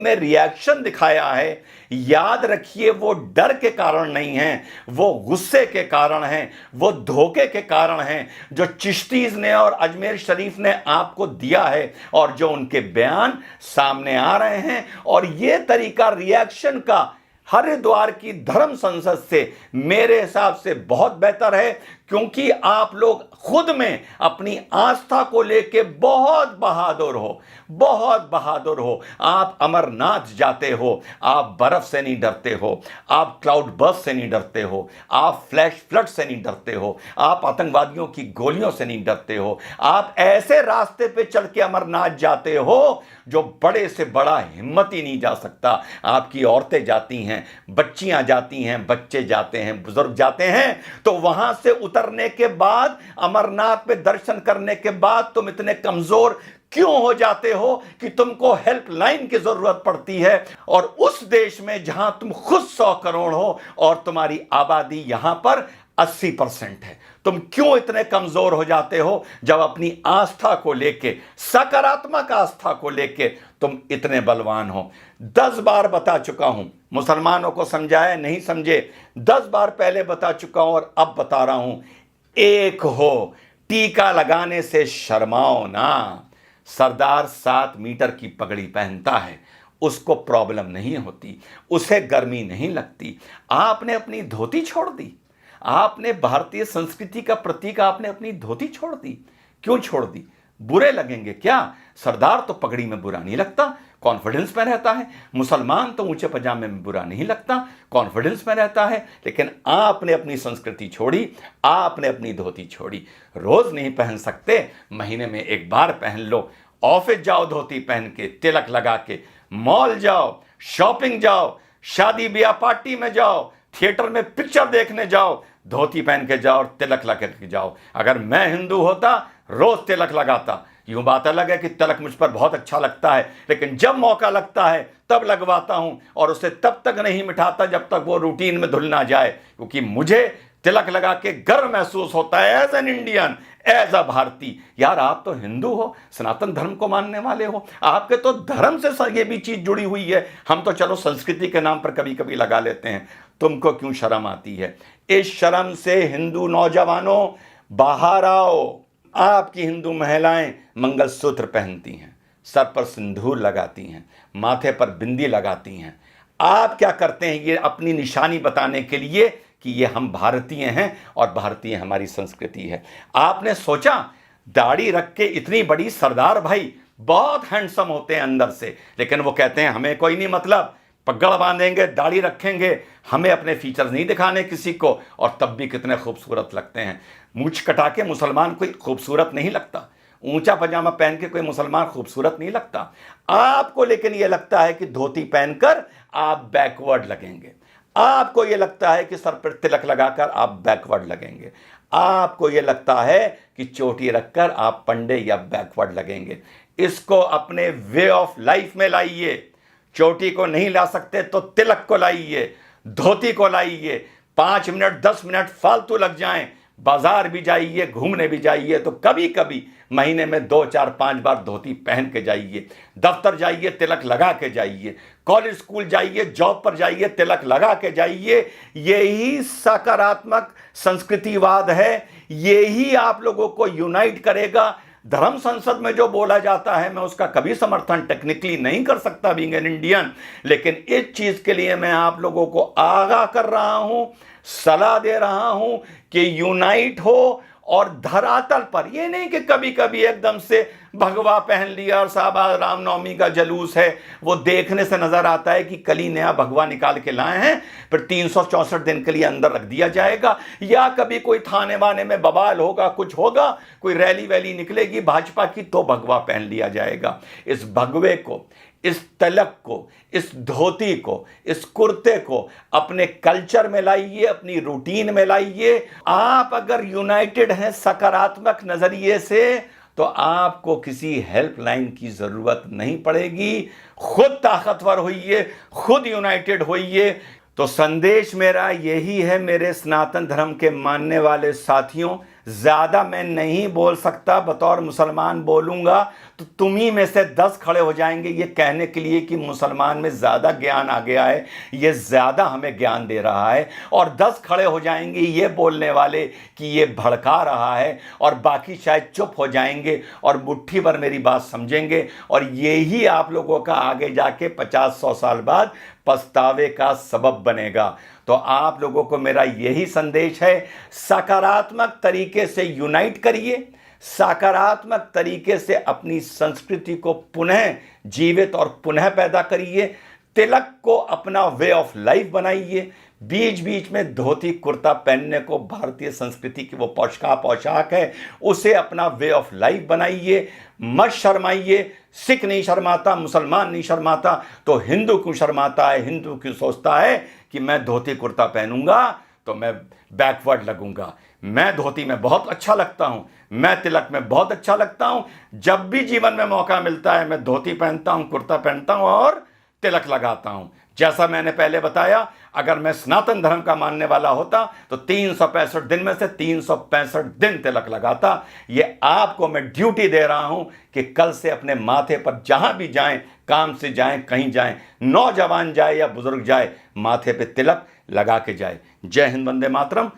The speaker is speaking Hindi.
में रिएक्शन दिखाया है, याद रखिए वो डर के कारण नहीं है, वो गुस्से के कारण है, वो धोखे के कारण है जो चिश्तीज ने और अजमेर शरीफ ने आपको दिया है और जो उनके बयान सामने आ रहे हैं। और ये तरीका रिएक्शन का हरिद्वार की धर्म संसद से मेरे हिसाब से बहुत बेहतर है, क्योंकि आप लोग खुद में अपनी आस्था को लेके बहुत बहादुर हो, बहुत बहादुर हो। आप अमरनाथ जाते हो, आप बर्फ से नहीं डरते हो, आप क्लाउड बर्स्ट से नहीं डरते हो, आप फ्लैश फ्लड से नहीं डरते हो, आप आतंकवादियों की गोलियों से नहीं डरते हो। आप ऐसे रास्ते पे चल के अमरनाथ जाते हो जो बड़े से बड़ा हिम्मत ही नहीं जा सकता। आपकी औरतें जाती हैं, बच्चियां जाती हैं, बच्चे जाते हैं, बुजुर्ग जाते हैं। तो वहां से उतरने के बाद, अमरनाथ पे दर्शन करने के बाद तुम इतने कमजोर क्यों हो जाते हो कि तुमको हेल्पलाइन की जरूरत पड़ती है? और उस देश में जहां तुम खुद 100 करोड़ हो और तुम्हारी आबादी यहां पर 80% है, तुम क्यों इतने कमजोर हो जाते हो जब अपनी आस्था को लेके, सकारात्मक आस्था को लेके तुम इतने बलवान हो? 10 बार बता चुका हूं, मुसलमानों को समझाया नहीं समझे, 10 बार पहले बता चुका हूं और अब बता रहा हूं, एक हो, टीका लगाने से शर्माओ ना। सरदार 7 मीटर की पगड़ी पहनता है, उसको प्रॉब्लम नहीं होती, उसे गर्मी नहीं लगती। आपने अपनी धोती छोड़ दी, आपने भारतीय संस्कृति का प्रतीक, आपने अपनी धोती छोड़ दी। क्यों छोड़ दी? बुरे लगेंगे क्या? सरदार तो पगड़ी में बुरा नहीं लगता, कॉन्फिडेंस में रहता है। मुसलमान तो ऊंचे पजामे में बुरा नहीं लगता, कॉन्फिडेंस में रहता है। लेकिन आपने अपनी संस्कृति छोड़ी, आपने अपनी धोती छोड़ी। रोज नहीं पहन सकते, महीने में एक बार पहन लो। ऑफिस जाओ धोती पहन के, तिलक लगा के, मॉल जाओ, शॉपिंग जाओ, शादी ब्याह पार्टी में जाओ, थिएटर में पिक्चर देखने जाओ, धोती पहन के जाओ और तिलक लगा के जाओ। अगर मैं हिंदू होता रोज तिलक लगाता। यूं बात अलग है कि तिलक मुझ पर बहुत अच्छा लगता है, लेकिन जब मौका लगता है तब लगवाता हूं और उसे तब तक नहीं मिटाता जब तक वो रूटीन में धुल ना जाए, क्योंकि मुझे तिलक लगा के गर्व महसूस होता है as an Indian, as a भारतीय। यार आप तो हिंदू हो, सनातन धर्म को मानने वाले हो, आपके तो धर्म से ये भी चीज जुड़ी हुई है। हम तो चलो संस्कृति के नाम पर कभी कभी लगा लेते हैं, तुमको क्यों शर्म आती है? इस शर्म से हिंदू नौजवानों बाहर आओ। आपकी हिंदू महिलाएं मंगलसूत्र पहनती हैं, सर पर सिंदूर लगाती हैं, माथे पर बिंदी लगाती हैं। आप क्या करते हैं? ये अपनी निशानी बताने के लिए कि ये हम भारतीय हैं और भारतीय हमारी संस्कृति है। आपने सोचा दाढ़ी रख के इतनी बड़ी सरदार भाई बहुत हैंडसम होते हैं अंदर से, लेकिन वो कहते हैं हमें कोई नहीं मतलब, पगड़ बांधेंगे, दाढ़ी रखेंगे, हमें अपने फीचर्स नहीं दिखाने किसी को, और तब भी कितने खूबसूरत लगते हैं। मूंछ कटा के मुसलमान कोई खूबसूरत नहीं लगता, ऊंचा पजामा पहन के कोई मुसलमान खूबसूरत नहीं लगता। आपको लेकिन यह लगता है कि धोती पहनकर आप बैकवर्ड लगेंगे, आपको यह लगता है कि सर पर तिलक लगाकर आप बैकवर्ड लगेंगे, आपको यह लगता है कि चोटी रखकर आप पंडे या बैकवर्ड लगेंगे। इसको अपने वे ऑफ लाइफ में लाइए। चोटी को नहीं ला सकते तो तिलक को लाइए, धोती को लाइए। 5 मिनट 10 मिनट फालतू लग जाएं, बाजार भी जाइए, घूमने भी जाइए, तो कभी कभी महीने में 2 4 5 बार धोती पहन के जाइए। दफ्तर जाइए, तिलक लगा के जाइए। कॉलेज स्कूल जाइए, जॉब पर जाइए, तिलक लगा के जाइए। यही सकारात्मक संस्कृतिवाद है, यही आप लोगों को यूनाइट करेगा। धर्म संसद में जो बोला जाता है मैं उसका कभी समर्थन टेक्निकली नहीं कर सकता बीइंग एन इंडियन, लेकिन इस चीज के लिए मैं आप लोगों को आगाह कर रहा हूं, सलाह दे रहा हूं कि यूनाइट हो। और धरातल पर ये नहीं कि कभी कभी एकदम से भगवा पहन लिया और साहब रामनवमी का जलूस है, वो देखने से नजर आता है कि कल ही नया भगवा निकाल के लाए हैं, फिर 364 दिन के लिए अंदर रख दिया जाएगा। या कभी कोई थाने वाने में बवाल होगा, कुछ होगा, कोई रैली वैली निकलेगी भाजपा की, तो भगवा पहन लिया जाएगा। इस भगवे को, इस तलक को, इस धोती को, इस कुर्ते को अपने कल्चर में लाइए, अपनी रूटीन में लाइए। आप अगर यूनाइटेड हैं सकारात्मक नजरिए से, तो आपको किसी हेल्पलाइन की जरूरत नहीं पड़ेगी। खुद ताकतवर होइए, खुद यूनाइटेड होइए। तो संदेश मेरा यही है मेरे सनातन धर्म के मानने वाले साथियों, ज्यादा मैं नहीं बोल सकता, बतौर मुसलमान बोलूंगा तो तुम ही में से 10 खड़े हो जाएंगे ये कहने के लिए कि मुसलमान में ज्यादा ज्ञान आ गया है, ये ज्यादा हमें ज्ञान दे रहा है, और 10 खड़े हो जाएंगे ये बोलने वाले कि ये भड़का रहा है, और बाकी शायद चुप हो जाएंगे और मुट्ठी भर मेरी बात समझेंगे, और यही आप लोगों का आगे जाके 50-100 साल बाद पछतावे का सबब बनेगा। तो आप लोगों को मेरा यही संदेश है, सकारात्मक तरीके से यूनाइट करिए, सकारात्मक तरीके से अपनी संस्कृति को पुनः जीवित और पुनः पैदा करिए, तिलक को अपना वे ऑफ लाइफ बनाइए, बीच बीच में धोती कुर्ता पहनने को भारतीय संस्कृति की वो पोशाक है, उसे अपना वे ऑफ लाइफ बनाइए, मत शर्माइए। सिख नहीं शर्माता, मुसलमान नहीं शर्माता, तो हिंदू क्यों शर्माता है? हिंदू क्यों सोचता है कि मैं धोती कुर्ता पहनूंगा तो मैं बैकवर्ड लगूंगा? मैं धोती में बहुत अच्छा लगता हूं, मैं तिलक में बहुत अच्छा लगता हूं। जब भी जीवन में मौका मिलता है मैं धोती पहनता हूं, कुर्ता पहनता हूं और तिलक लगाता हूं। जैसा मैंने पहले बताया, अगर मैं सनातन धर्म का मानने वाला होता तो 365 दिन में से 365 दिन तिलक लगाता। ये आपको मैं ड्यूटी दे रहा हूं कि कल से अपने माथे पर जहां भी जाएं, काम से जाएं, कहीं जाएं, नौजवान जाए या बुजुर्ग जाए, माथे पे तिलक लगा के जाए। जय हिंद, वंदे मातरम।